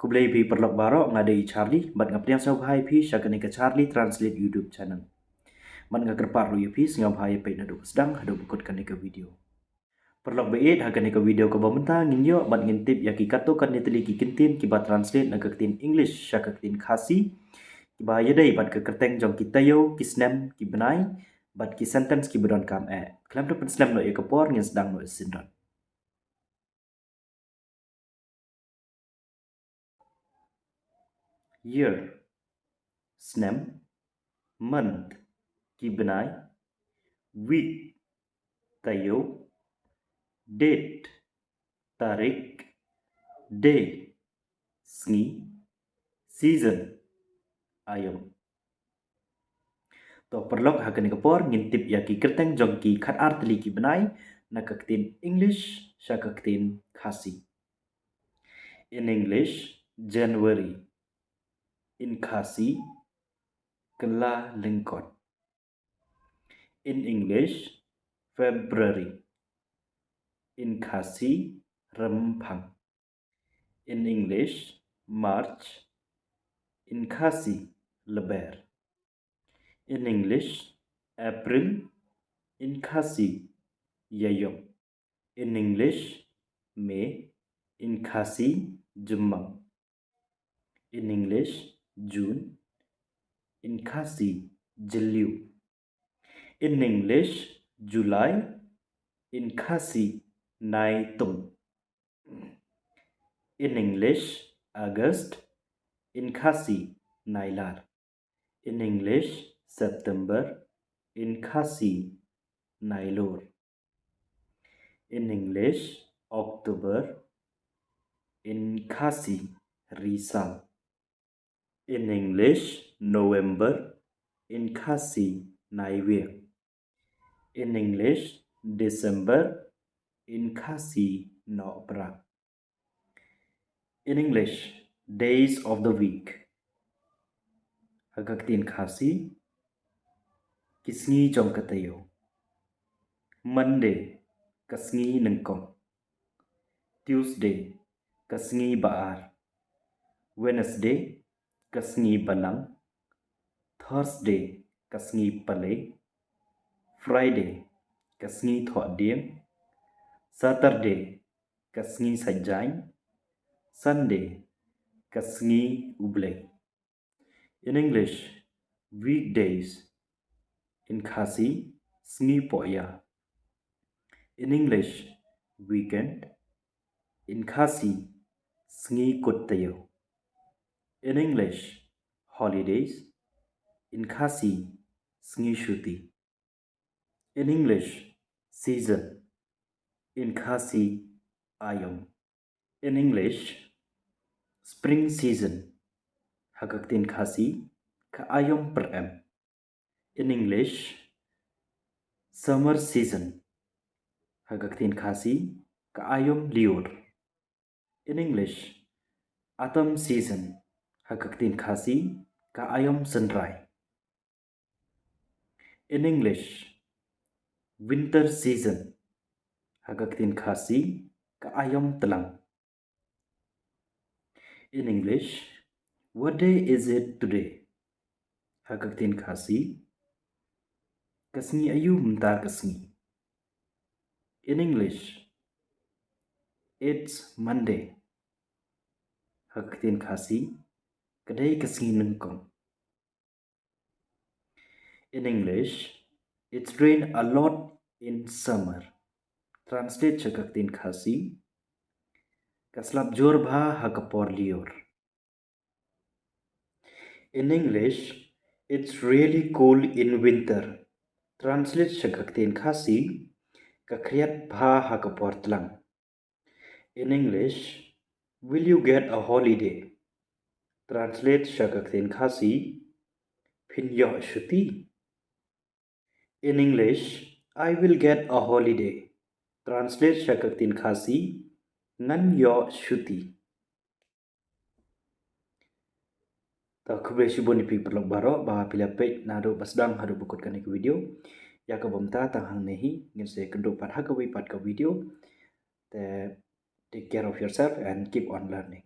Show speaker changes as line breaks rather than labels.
Kublai pi Paralok barok ngadai Charlie, bat ngapriang Sngewbha pi syakane ke Charlie translate YouTube channel. Man ngakerpar lu pi Sngewbha peit haduh sedang haduh bukut kane ke video. Paralok baieid hakane ke video kaba mynta ngin yo bat ngin tip iaki katto katne tylli kintien kiba translate na ke Ktien English syaka Ktien Khasi. Kiba yadai bat ke kyrteng jong taïew kisnem bnai bat ki sentence ki bedon kam Kelam tu penslam no ekapor ngin sedang no sindon. Year, snem, month, bnai, week, taïew, date, tarik, day, sngi, season, ayam. To Paralok hakane kapor ngintip iaki kyrteng jong ki khat tylli ki bnai na ke Ktien English syaka Ktien Khasi. In English, January. In Khasi, kela lengkot. In English, February. In Khasi, rempang. In English, March. In Khasi, leber. In English, April. In Khasi, yayong. In English, May. In Khasi, jemang. In English, June. In Khasi, jeliu. In English, July. In Khasi, naitung. In English, August. In Khasi, nailar. In English, September. In Khasi, nailor. In English, October. In Khasi, risal. In English, November. In Khasi, naiwir. In English, December. In Khasi, noprak. In English, days of the week. Hagak Ktien Khasi, kisngi jong taïew. Monday, kasngi nengkong. Tuesday, kasngi baar. Wednesday, kasngi balang. Thursday, kasngi palai. Friday, kasngi pdiang. Saturday, kasngi sajjain. Sunday, kasngi ublai. In English, weekdays. In Khasi, Sngewbha. In English, weekend. In Khasi, taïew. In English, holidays. In Khasi, Sngewbha. In English, season. In Khasi, ayam. In English, spring season. Hagak Ktien Khasi, ka ayam per em. In English, summer season. Hagak Ktien Khasi, ka ayam liur. In English, autumn season. Hagak Ktien Khasi, ka ayam senrai. In English, winter season. Hagak Ktien Khasi, ka ayam telang. In English, what day is it today? Hagak Ktien Khasi, kasngi ayu mynta kasngi. In English, it's Monday. Hagak Ktien Khasi, kadai kasngi nengkong. In English, it's rain a lot in summer. Translate Hagak Ktien Khasi, kaslap Sngewbha hakapor liur. In English, it's really cold in winter. Translate Hagak Ktien Khasi, kakriat bha hakapor tlang. In English, will you get a holiday? Translate Hagak Ktien Khasi, phin yo shuti. In English, I will get a holiday. Translate Hagak Ktien Khasi, ngan yo shuti. Ta kublai shibon pi Paralok barok bah pila peit nado basdang haduh bukut kane ke video. Ya ka bomta tang hang nehi ngin se kenduk pat hakawi pat ka video. Take care of yourself and keep on learning.